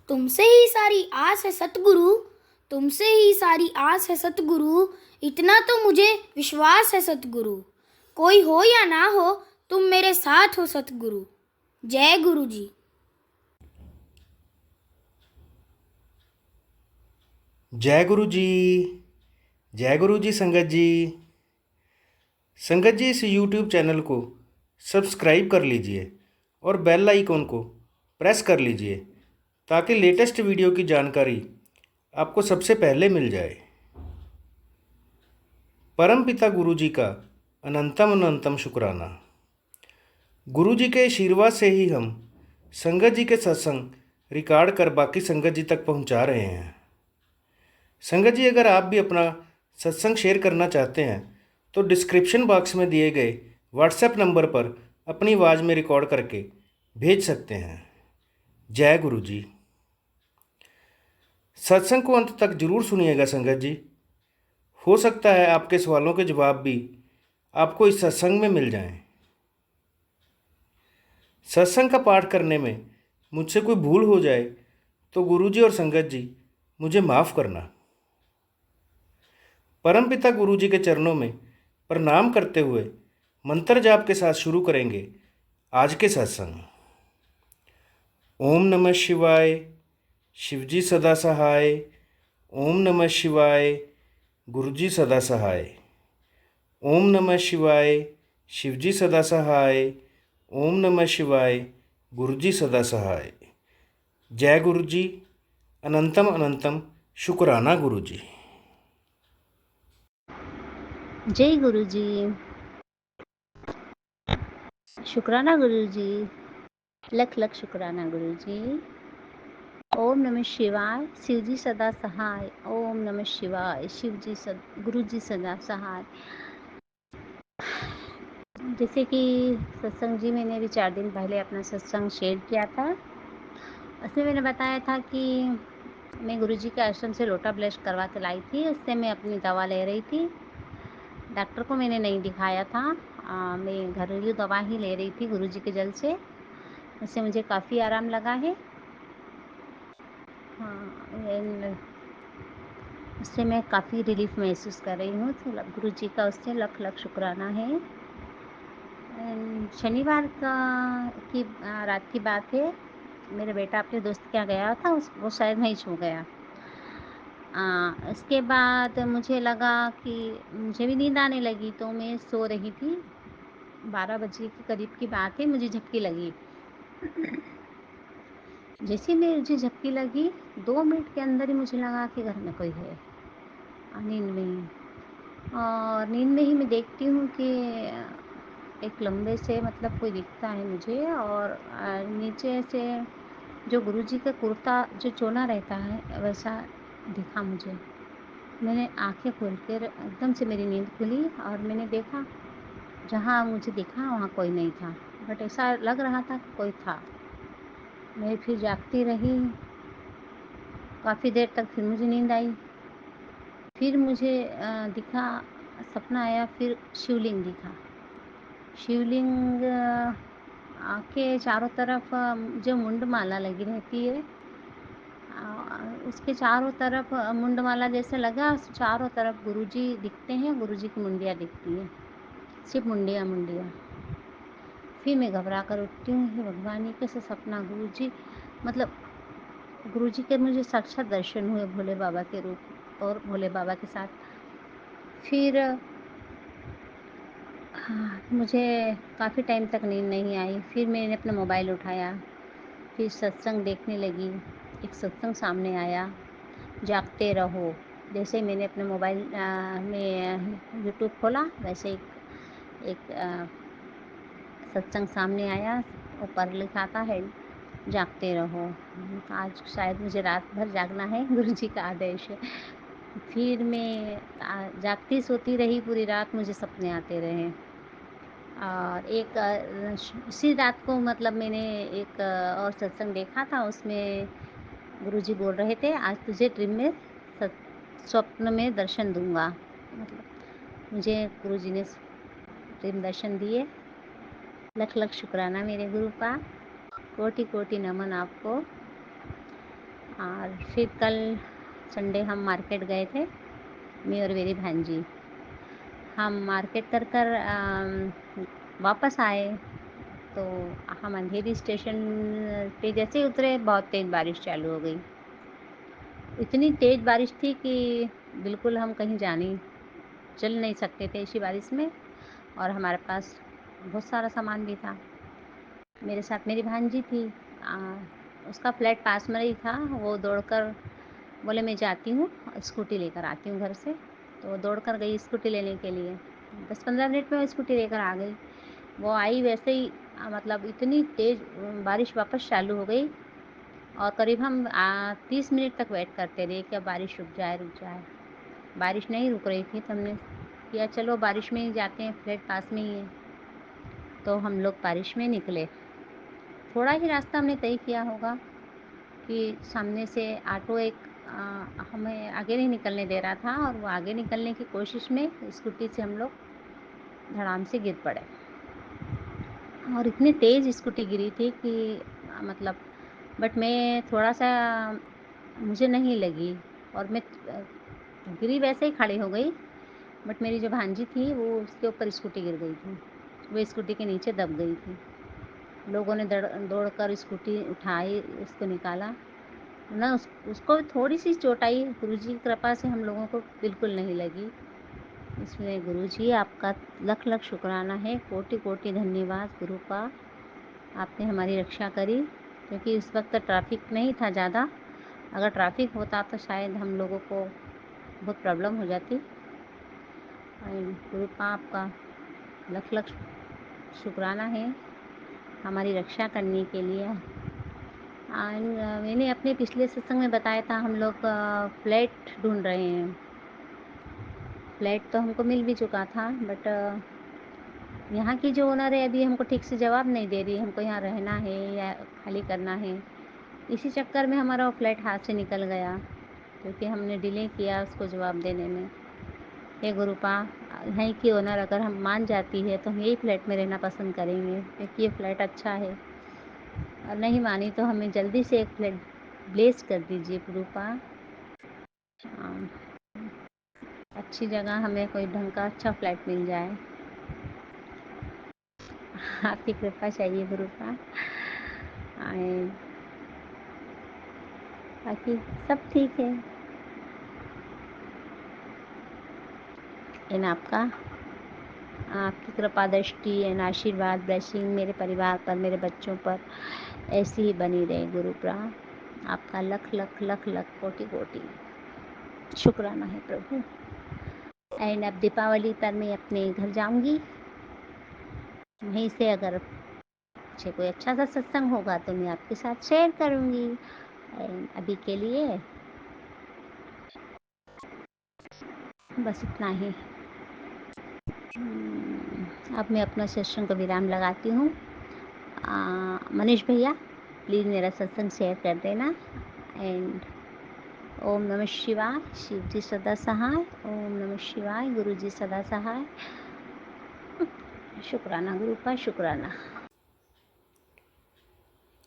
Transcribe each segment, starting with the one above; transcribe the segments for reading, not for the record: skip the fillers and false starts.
तुमसे ही सारी आस है सतगुरु, तुमसे ही सारी आस है सतगुरु, इतना तो मुझे विश्वास है सतगुरु। कोई हो या ना हो, तुम मेरे साथ हो सतगुरु। जय गुरु जी। जय गुरु जी। जय गुरु जी। संगत जी इस YouTube चैनल को सब्सक्राइब कर लीजिए और बेल आइकॉन को प्रेस कर लीजिए ताकि लेटेस्ट वीडियो की जानकारी आपको सबसे पहले मिल जाए। परम पिता गुरु जी का अनंतम अनंतम शुक्राना। गुरु जी के आशीर्वाद से ही हम संगत जी के सत्संग रिकॉर्ड कर बाकी संगत जी तक पहुंचा रहे हैं। संगत जी अगर आप भी अपना सत्संग शेयर करना चाहते हैं तो डिस्क्रिप्शन बॉक्स में दिए गए व्हाट्सएप नंबर पर अपनी आवाज़ में रिकॉर्ड करके भेज सकते हैं। जय गुरु जी। सत्संग को अंत तक जरूर सुनिएगा संगत जी। हो सकता है आपके सवालों के जवाब भी आपको इस सत्संग में मिल जाएं। सत्संग का पाठ करने में मुझसे कोई भूल हो जाए तो गुरु जी और संगत जी मुझे माफ़ करना। परमपिता गुरु जी के चरणों में प्रणाम करते हुए मंत्र जाप के साथ शुरू करेंगे आज के सत्संग। ओम नमः शिवाय। शिवजी सदा सहाय। ओम नमः शिवाय। गुरुजी सदा सहाय। ओम नमः शिवाय। शिवजी सदा सहाय। ओम नमः शिवाय। गुरुजी सदा सहाय। जय गुरु जी। अनंतम अनंतम शुक्राना गुरु जी। जय गुरु जी। शुक्राना गुरु जी। लख लख शुक्राना गुरु जी। ओम नमः शिवाय। शिव जी सदा सहाय। ओम नमः शिवाय। गुरु जी सदा सहाय। जैसे कि सत्संग जी मैंने अभी 4 दिन पहले अपना सत्संग शेयर किया था, उसमें मैंने बताया था कि मैं गुरु जी के आश्रम से लोटा ब्लश करवा के लाई थी। उससे मैं अपनी दवा ले रही थी। डॉक्टर को मैंने नहीं दिखाया था। मैं घरेलू दवा ही ले रही थी गुरु जी के जल से। उससे मुझे काफ़ी आराम लगा है। हाँ, उससे मैं काफ़ी रिलीफ महसूस कर रही हूँ। तो गुरु जी का उससे लख लख शुक्राना है। शनिवार की रात की बात है। मेरा बेटा अपने दोस्त के यहाँ गया था, वो शायद वहीं छू गया। इसके बाद मुझे लगा कि मुझे भी नींद आने लगी, तो मैं सो रही थी। 12 बजे के करीब की बात है, मुझे झपकी लगी। जैसे मुझे झपकी लगी, 2 मिनट के अंदर ही मुझे लगा कि घर में कोई है। नींद में ही, और नींद में ही मैं देखती हूँ कि एक लंबे से मतलब कोई दिखता है मुझे, और नीचे से जो गुरुजी का कुर्ता जो चोला रहता है वैसा दिखा मुझे। मैंने आंखें खोल कर एकदम से मेरी नींद खुली और मैंने देखा, जहाँ मुझे दिखा वहाँ कोई नहीं था, बट ऐसा लग रहा था कि कोई था। मैं फिर जागती रही काफ़ी देर तक। फिर मुझे नींद आई। फिर मुझे दिखा, सपना आया, फिर शिवलिंग दिखा। शिवलिंग के चारों तरफ जो मुंडमाला लगी रहती है, उसके चारों तरफ मुंडमाला जैसे लगा, चारों तरफ गुरुजी दिखते हैं, गुरुजी की मुंडियाँ दिखती हैं, सिर्फ मुंडियाँ मुंडियाँ। फिर मैं घबरा कर उठती हूँ, हे भगवान ये कैसे सपना। गुरुजी मतलब गुरुजी के मुझे साक्षात दर्शन हुए भोले बाबा के रूप और भोले बाबा के साथ। फिर मुझे काफ़ी टाइम तक नींद नहीं आई। फिर मैंने अपना मोबाइल उठाया, फिर सत्संग देखने लगी। एक सत्संग सामने आया, जागते रहो। जैसे ही मैंने अपने मोबाइल में यूट्यूब खोला, वैसे एक सत्संग सामने आया। ऊपर लिखा था है जागते रहो। आज शायद मुझे रात भर जागना है, गुरु जी का आदेश है। फिर मैं जागती सोती रही पूरी रात, मुझे सपने आते रहे। और इसी रात को मतलब मैंने एक और सत्संग देखा था, उसमें गुरुजी बोल रहे थे, आज तुझे ड्रीम में स्वप्न में दर्शन दूंगा। मतलब मुझे गुरुजी ने ड्रीम दर्शन दिए। लख लख शुक्राना मेरे गुरु का, कोटि कोटि नमन आपको। और फिर कल संडे हम मार्केट गए थे, मैं और मेरी भांजी। हम मार्केट कर कर वापस आए तो हम अंधेरी स्टेशन पे जैसे ही उतरे बहुत तेज़ बारिश चालू हो गई। इतनी तेज़ बारिश थी कि बिल्कुल हम कहीं चल नहीं सकते थे ऐसी बारिश में, और हमारे पास बहुत सारा सामान भी था। मेरे साथ मेरी भांजी थी। उसका फ्लैट पास में ही था। वो दौड़कर बोले मैं जाती हूँ, स्कूटी लेकर आती हूँ घर से। तो वो दौड़कर गई स्कूटी लेने के लिए। 10-15 मिनट में वो स्कूटी लेकर आ गई। वो आई वैसे ही मतलब इतनी तेज़ बारिश वापस चालू हो गई, और करीब हम 30 मिनट तक वेट करते रहे कि अब बारिश रुक जाए। बारिश नहीं रुक रही थी तो हमने किया चलो बारिश में ही जाते हैं, फ्लैट पास में ही है। तो हम लोग बारिश में निकले। थोड़ा ही रास्ता हमने तय किया होगा कि सामने से ऑटो एक हमें आगे नहीं निकलने दे रहा था, और वो आगे निकलने की कोशिश में स्कूटी से हम लोग धड़ाम से गिर पड़े। और इतनी तेज़ स्कूटी गिरी थी कि मतलब बट मैं थोड़ा-सा मुझे नहीं लगी, और मैं गिरी वैसे ही खड़ी हो गई। बट मेरी जो भांजी थी वो उसके ऊपर स्कूटी गिर गई थी। वो स्कूटी के नीचे दब गई थी। लोगों ने दौड़कर स्कूटी उठाई, उसको निकाला। ना उसको थोड़ी-सी चोट आई, गुरुजी की कृपा से हम लोगों को बिल्कुल नहीं लगी। इसलिए गुरुजी आपका लख-लख शुक्राना है, कोटि-कोटि धन्यवाद गुरु का। आपने हमारी रक्षा करी, क्योंकि उस वक़्त ट्रैफ़िक नहीं था ज़्यादा। अगर ट्रैफ़िक होता तो शायद हम लोगों को बहुत प्रॉब्लम हो जाती। गुरु का आपका लख-लख शुक्राना है हमारी रक्षा करने के लिए। मैंने अपने पिछले सत्संग में बताया था हम लोग फ्लैट ढूंढ रहे हैं। फ्लैट तो हमको मिल भी चुका था, बट यहाँ की जो ओनर है अभी हमको ठीक से जवाब नहीं दे रही है, हमको यहाँ रहना है या खाली करना है। इसी चक्कर में हमारा वो फ्लैट हाथ से निकल गया, क्योंकि हमने डिले किया उसको जवाब देने में। हे गुरुपा, यहाँ की ओनर अगर हम मान जाती है तो हम यही फ्लैट में रहना पसंद करेंगे, क्योंकि ये फ्लैट अच्छा है। और नहीं मानी तो हमें जल्दी से एक फ्लैट ब्लेस कर दीजिए गुरुपा। अच्छी जगह हमें कोई ढंग का अच्छा फ्लैट मिल जाए, आपकी कृपा चाहिए गुरुपा। बाकी सब ठीक है। एंड आपकी कृपा दृष्टि एंड आशीर्वाद ब्लेसिंग मेरे परिवार पर, मेरे बच्चों पर ऐसी ही बनी रहे गुरुप्रा। आपका लख लख लख लख कोटि कोटि शुक्राना है प्रभु। एंड अब दीपावली पर मैं अपने घर जाऊंगी। वहीं से अगर मुझे कोई अच्छा सा सत्संग होगा तो मैं आपके साथ शेयर करूंगी। एंड अभी के लिए बस इतना ही। अब मैं अपना सत्संग को विराम लगाती हूँ। मनीष भैया प्लीज़ मेरा सत्संग शेयर कर देना। एंड ओम नमः शिवाय, शिव जी सदा सहाय। ओम नमः शिवाय, गुरु जी सदा सहाय। शुक्राना गुरु का, शुक्राना।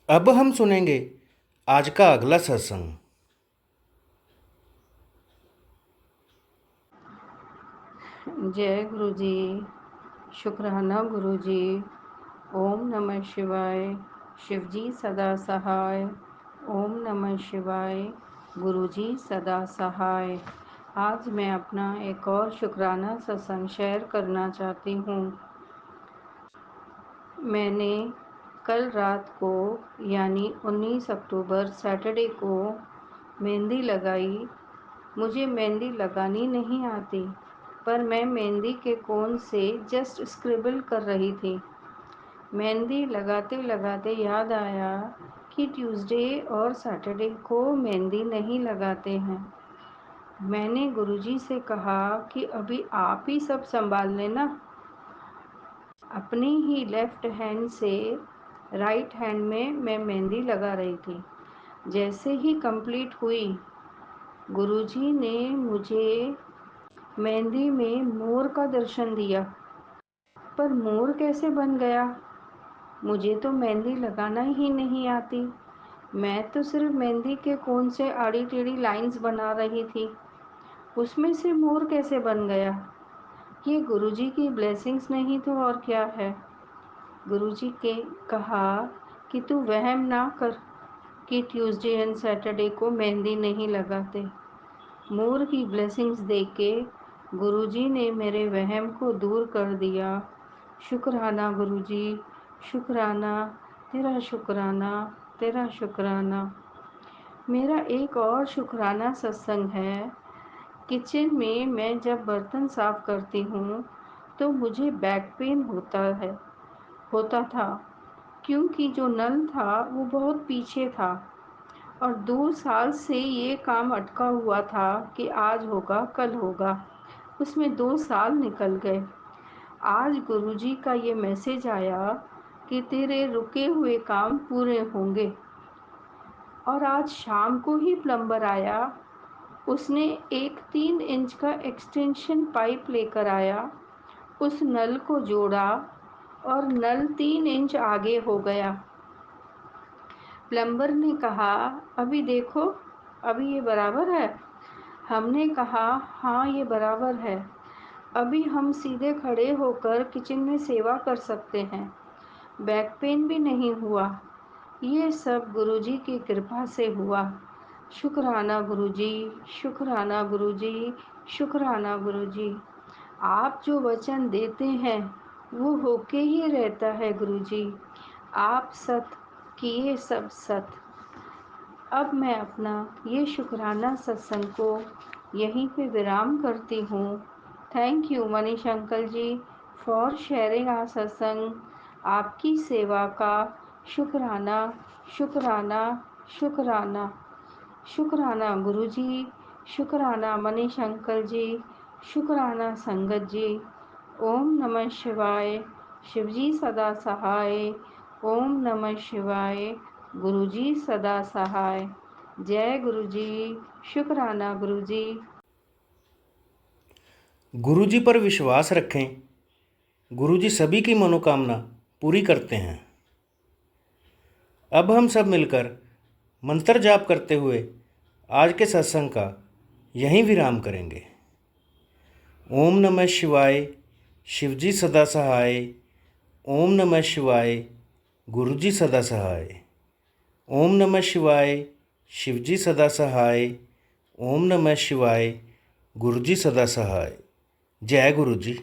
अब हम सुनेंगे आज का अगला सत्संग। जय गुरु जी, शुक्राना गुरु जी। ओम नमः शिवाय, शिव जी सदा सहाय। ओम नमः शिवाय, गुरु जी सदा सहाय। आज मैं अपना एक और शुक्राना सत्संग शेयर करना चाहती हूँ। मैंने कल रात को यानी 19 अक्टूबर सैटरडे को मेहंदी लगाई। मुझे मेहंदी लगानी नहीं आती, पर मैं मेहंदी के कोन से जस्ट स्क्रिबल कर रही थी। मेहंदी लगाते लगाते याद आया कि ट्यूसडे और सैटरडे को मेहंदी नहीं लगाते हैं। मैंने गुरुजी से कहा कि अभी आप ही सब संभाल लेना। अपनी ही लेफ्ट हैंड से राइट हैंड में मैं मेहंदी लगा रही थी। जैसे ही कंप्लीट हुई, गुरुजी ने मुझे मेहंदी में मोर का दर्शन दिया। पर मोर कैसे बन गया? मुझे तो मेहंदी लगाना ही नहीं आती। मैं तो सिर्फ मेहंदी के कोन से आड़ी टेढ़ी लाइंस बना रही थी, उसमें से मोर कैसे बन गया? ये गुरुजी की ब्लेसिंग्स नहीं तो और क्या है। गुरुजी के कहा कि तू वहम ना कर कि ट्यूसडे एंड सैटरडे को मेहंदी नहीं लगाते। मोर की ब्लेसिंग्स देके गुरुजी ने मेरे वहम को दूर कर दिया। शुक्राना गुरुजी, शुक्राना, तेरा शुक्राना, तेरा शुक्राना। मेरा एक और शुक्राना सत्संग है। किचन में मैं जब बर्तन साफ करती हूँ तो मुझे बैक पेन होता था, क्योंकि जो नल था वो बहुत पीछे था और 2 साल से ये काम अटका हुआ था कि आज होगा कल होगा। उसमें 2 साल निकल गए। आज गुरुजी का ये मैसेज आया कि तेरे रुके हुए काम पूरे होंगे। और आज शाम को ही प्लम्बर आया। उसने एक 3 इंच का एक्सटेंशन पाइप लेकर आया, उस नल को जोड़ा और नल 3 इंच आगे हो गया। प्लम्बर ने कहा, अभी देखो, अभी ये बराबर है? हमने कहा, हाँ ये बराबर है, अभी हम सीधे खड़े होकर किचन में सेवा कर सकते हैं, बैक पेन भी नहीं हुआ। ये सब गुरुजी की कृपा से हुआ। शुक्राना गुरुजी, शुक्राना गुरुजी, शुक्राना गुरुजी। आप जो वचन देते हैं वो होके ही रहता है गुरुजी। आप सत किए सब सत। अब मैं अपना ये शुक्राना सत्संग को यहीं पे विराम करती हूँ। Thank you Manish uncle ji for sharing our satsang. आपकी सेवा का शुक्राना, शुक्राना, शुक्राना। शुक्राना गुरुजी, शुक्राना मनीष अंकल जी, शुक्राना संगत जी। ओम नमः शिवाय। शिवजी सदा सहाय। ओम नमः शिवाय। गुरुजी सदा सहाय। जय गुरुजी। शुक्राना गुरुजी। गुरुजी पर विश्वास रखें। गुरुजी सभी की मनोकामना पूरी करते हैं। अब हम सब मिलकर मंत्र जाप करते हुए आज के सत्संग का यहीं विराम करेंगे। ओम नमः शिवाय। शिवजी सदा सहाय। ओम नमः शिवाय। गुरुजी सदा सहाय। ओम नमः शिवाय। शिवजी सदा सहाय। ओम नमः शिवाय। गुरुजी सदा सहाय। जय गुरुजी।